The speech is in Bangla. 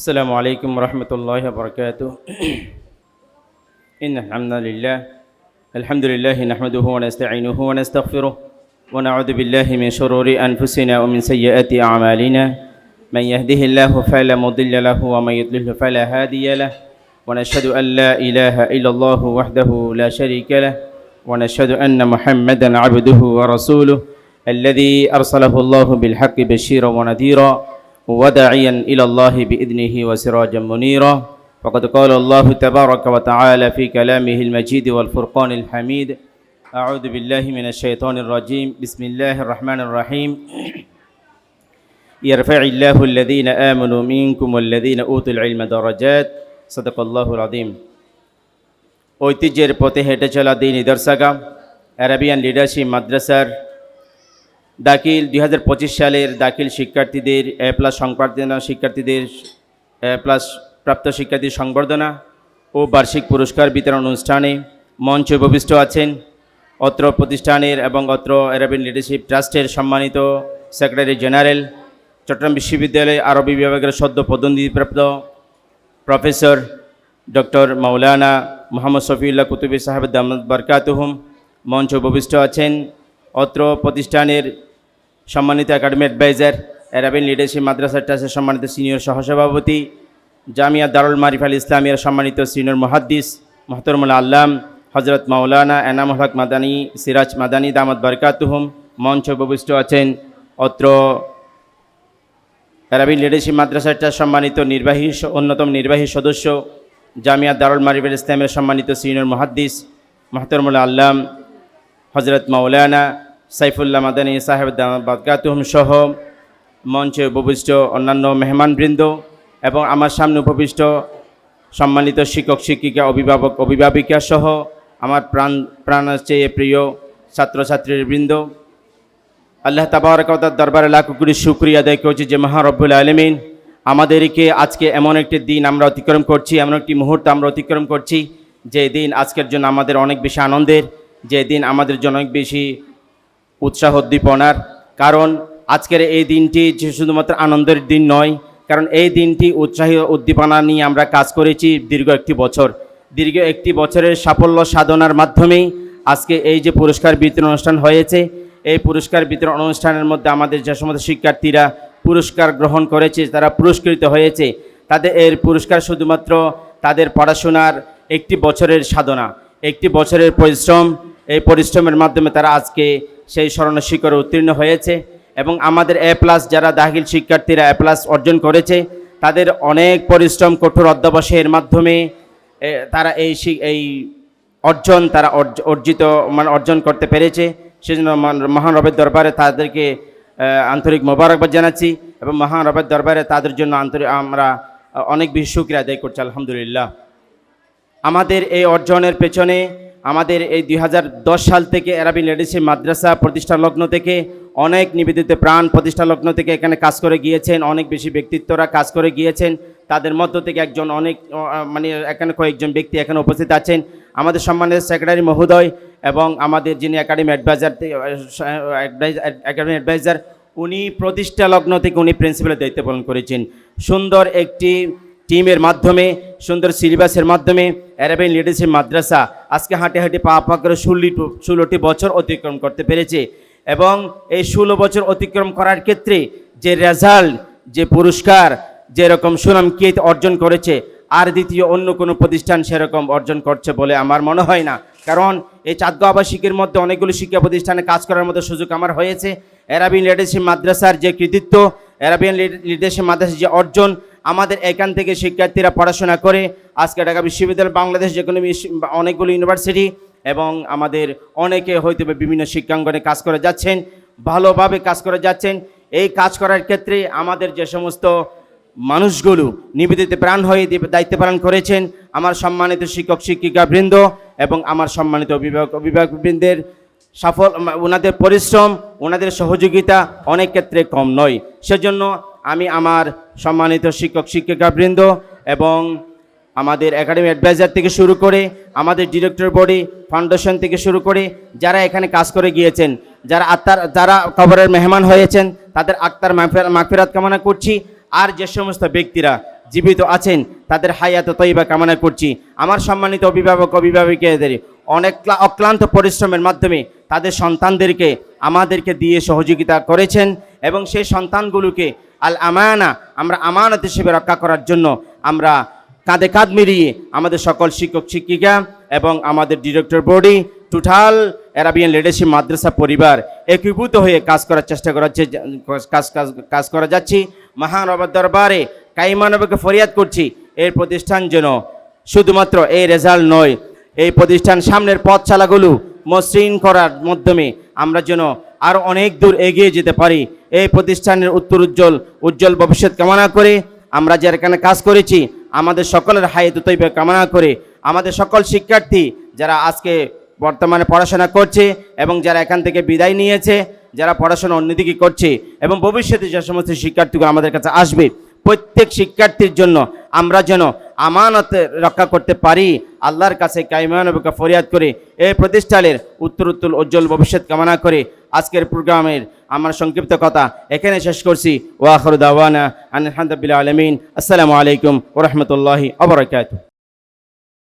السلام عليكم ورحمة الله وبركاته إن الحمد لله نحمده ونستعينه ونستغفره ونعوذ بالله من شرور أنفسنا ومن سيئات أعمالنا من يهده الله فلا مضل له ومن يضلل فلا هادي له ونشهد أن لا إله إلا الله وحده لا شريك له ونشهد أن محمدا عبده ورسوله الذي أرسله الله بالحق بشيرا ونذيرا وداعيا إلى الله بإذنه وسراجا منيرا فقد قال الله تبارك وتعالى في كلامه المجيد والفرقان الحميد أعوذ بالله من الشيطان الرجيم بسم الله الرحمن الرحيم يرفع الله الذين آمنوا منكم والذين أوتوا العلم درجات صدق الله العظيم ঐতিহ্যের পথে হেঁটে চলা দ্বীনি দর্শাগা আরাবিয়ান লিডারশিপ মাদ্রাসার দাখিল 2025 সালের দাখিল শিক্ষার্থীদের এ+ সংবর্ধনা শিক্ষার্থীদের এ+ প্রাপ্ত শিক্ষার্থীর সংবর্ধনা ও বার্ষিক পুরস্কার বিতরণ অনুষ্ঠানে মঞ্চে উপবিষ্ট আছেন অত্র প্রতিষ্ঠানের এবং অত্র আরাবিয়ান লিডারশিপ ট্রাস্টের সম্মানিত সেক্রেটারি জেনারেল চট্টগ্রাম বিশ্ববিদ্যালয় আরবি বিভাগের সদ্য পদোন্নতিপ্রাপ্ত প্রফেসর ডক্টর মাওলানা মোহাম্মদ শফিউল্লাহ কুতুবী সাহেব দামাত বরকাতুহুম। মঞ্চে উপবিষ্ট আছেন অত্র প্রতিষ্ঠানের সম্মানিত একাডেমি অ্যাডভাইজার আরাবিয়ান লিডারশিপ মাদ্রাসা ট্রাস্টের সম্মানিত সিনিয়র সহসভাপতি জামিয়া দারুল মারিফ আল ইসলামিয়ার সম্মানিত সিনিয়র মুহাদ্দিস মুহতারামুল আল্লাম হযরত মাওলানা এনামুল হক মাদানী সিরাজ মাদানী দামাত বরকাতুহুম। মঞ্চে উপবিষ্ট আছেন অত্র আরাবিয়ান লিডারশিপ মাদ্রাসা ট্রাস্ট সম্মানিত অন্যতম নির্বাহী সদস্য জামিয়া দারুল মারিফ আল ইসলামিয়ার সম্মানিত সিনিয়র মুহাদ্দিস মুহতারামুল আল্লাম হযরত মাওলানা সাইফুল্লাহ মাদানী সাহেব দামাত বরকাতুহুম সহ মঞ্চে উপবিষ্ট অন্যান্য মেহমানবৃন্দ এবং আমার সামনে উপবিষ্ট সম্মানিত শিক্ষক শিক্ষিকা অভিভাবক অভিভাবিকা সহ আমার প্রাণের চেয়ে প্রিয় ছাত্রছাত্রীবৃন্দ, আল্লাহ তাবারক ওয়া তাআলার দরবারে লাখ কোটি শুকরিয়া আদায় করছি যে মহান রব্বুল আলামিন আমাদেরকে আজকে এমন একটি দিন আমরা অতিক্রম করছি, এমন একটি মুহূর্ত আমরা অতিক্রম করছি যে দিন আজকের জন্য আমাদের অনেক বেশি আনন্দের, যে দিন আমাদের জন্য অনেক বেশি উৎসাহ উদ্দীপনার। কারণ আজকের এই দিনটি যে শুধুমাত্র আনন্দের দিন নয়, কারণ এই দিনটি উৎসাহী উদ্দীপনা নিয়ে আমরা কাজ করেছি দীর্ঘ একটি বছরের সাফল্য সাধনার মাধ্যমেই আজকে এই যে পুরস্কার বিতরণ অনুষ্ঠান হয়েছে, এই পুরস্কার বিতরণ অনুষ্ঠানের মধ্যে আমাদের যে সমস্ত শিক্ষার্থীরা পুরস্কার গ্রহণ করেছে, তারা পুরস্কৃত হয়েছে, তাদের এর পুরস্কার শুধুমাত্র তাদের পড়াশোনার একটি বছরের সাধনা, একটি বছরের পরিশ্রম, এই পরিশ্রমের মাধ্যমে তারা আজকে সেই স্মরণ শিখরে উত্তীর্ণ হয়েছে। এবং আমাদের এ+ যারা দাখিল শিক্ষার্থীরা এ+ অর্জন করেছে, তাদের অনেক পরিশ্রম কঠোর অধ্যবসায়ের মাধ্যমে তারা এই অর্জন তারা অর্জন করতে পেরেছে। সেজন্য মহান রবের দরবারে তাদেরকে আন্তরিক মোবারকবাদ জানাচ্ছি এবং মহান রবের দরবারে তাদের জন্য আমরা অনেক বেশি শুকরিয়া আদায় করছি আলহামদুলিল্লাহ। আমাদের এই অর্জনের পেছনে আমাদের এই 2010 সাল থেকে আরাবিয়ান লিডারশিপ মাদ্রাসা প্রতিষ্ঠা লগ্ন থেকে অনেক নিবেদিত প্রাণ প্রতিষ্ঠা লগ্ন থেকে এখানে কাজ করে গিয়েছেন, অনেক বেশি ব্যক্তিত্বরা কাজ করে গিয়েছেন। তাদের মধ্য থেকে এখানে কয়েকজন ব্যক্তি এখানে উপস্থিত আছেন, আমাদের সম্মানিত সেক্রেটারি মহোদয় এবং আমাদের যিনি একাডেমি অ্যাডভাইজার উনি প্রতিষ্ঠা লগ্ন থেকে উনি প্রিন্সিপালের দায়িত্ব পালন করেছেন। সুন্দর একটি টিমের মাধ্যমে, সুন্দর সিলেবাসের মাধ্যমে আরাবিয়ান লিডারশিপ মাদ্রাসা আজকে হাঁটে পা করে 16টি বছর অতিক্রম করতে পেরেছে। এবং এই 16 বছর অতিক্রম করার ক্ষেত্রে যে রেজাল্ট, যে পুরস্কার, যেরকম সুনাম কীর্তি অর্জন করেছে, আর দ্বিতীয় অন্য কোনো প্রতিষ্ঠান সেরকম অর্জন করছে বলে আমার মনে হয় না। কারণ এই চাঁদগাঁও আবাসিকের মধ্যে অনেকগুলো শিক্ষা প্রতিষ্ঠানে কাজ করার মতো সুযোগ আমার হয়েছে। আরাবিয়ান লিডারশিপ মাদ্রাসার যে কৃতিত্ব, আরাবিয়ান লিডারশিপ মাদ্রাসার যে অর্জন, আমাদের এখান থেকে শিক্ষার্থীরা পড়াশোনা করে আজকে ঢাকা বিশ্ববিদ্যালয়, বাংলাদেশ যে কোনো অনেকগুলো ইউনিভার্সিটি এবং আমাদের অনেকে হয়তো বিভিন্ন শিক্ষাঙ্গনে কাজ করে যাচ্ছেন, ভালোভাবে কাজ করে যাচ্ছেন। এই কাজ করার ক্ষেত্রে আমাদের যে সমস্ত মানুষগুলো নিবেদিত প্রাণ হয়ে দায়িত্ব পালন করেছেন, আমার সম্মানিত শিক্ষক শিক্ষিকাবৃন্দ এবং আমার সম্মানিত অভিভাবকবৃন্দের ওনাদের পরিশ্রম, ওনাদের সহযোগিতা অনেক ক্ষেত্রে কম নয়। সেজন্য আমি আমার সম্মানিত শিক্ষক শিক্ষিকাবৃন্দ এবং আমাদের একাডেমি অ্যাডভাইজার থেকে শুরু করে আমাদের ডিরেক্টর বডি ফাউন্ডেশন থেকে শুরু করে যারা এখানে কাজ করে গিয়েছেন, যারা কবরের মেহমান হয়েছেন, তাদের আত্মার মাগফিরাত কামনা করছি। আর যে সমস্ত ব্যক্তিরা জীবিত আছেন তাদের হায়াত তৈবা কামনা করছি। আমার সম্মানিত অভিভাবক অভিভাবিকাদের অনেক অক্লান্ত পরিশ্রমের মাধ্যমে তাদের সন্তানদেরকে আমাদেরকে দিয়ে সহযোগিতা করেছেন এবং সেই সন্তানগুলোকে আল আমানা আমরা আমানত হিসেবে রক্ষা করার জন্য আমরা কাঁধে কাঁধ মিলিয়ে আমাদের সকল শিক্ষক শিক্ষিকা এবং আমাদের director body total Arabian leadership মাদ্রাসা পরিবার একীভূত হয়ে কাজ করার চেষ্টা কাজ করা যাচ্ছি। মহান রবের দরবারে কাইমানবকে ফরিয়াদ করছি এই প্রতিষ্ঠান যেন শুধুমাত্র এই রেজাল্ট নয়, এই প্রতিষ্ঠান সামনের পথ চালাগুলো মসৃণ করার মাধ্যমে আমরা যেন আরও অনেক দূর এগিয়ে যেতে পারি। এই প্রতিষ্ঠানের উজ্জ্বল ভবিষ্যৎ কামনা করে আমরা যারা এখানে কাজ করেছি আমাদের সকলের হায়াত তৈবা কামনা করে আমাদের সকল শিক্ষার্থী যারা আজকে বর্তমানে পড়াশোনা করছে এবং যারা এখান থেকে বিদায় নিয়েছে, যারা পড়াশোনা অন্যদিকে করছে এবং ভবিষ্যতে যে সমস্ত শিক্ষার্থীগুলো আমাদের কাছে আসবে প্রত্যেক শিক্ষার্থীর জন্য আমরা যেন আমানত রক্ষা করতে পারি। আল্লাহর কাছে কাইমানবকে ফরিয়াদ করে এই প্রতিষ্ঠানের উত্তরোত্তর উজ্জ্বল ভবিষ্যৎ কামনা করে আজকের প্রোগ্রামের আমার সংক্ষিপ্ত কথা এখানে শেষ করছি। ওয়া আখিরু দাওয়ানা আলহামদুলিল্লাহি রাব্বিল আলামিন। আসসালামু আলাইকুম ওয়া রাহমাতুল্লাহি ওয়া বারাকাতুহু।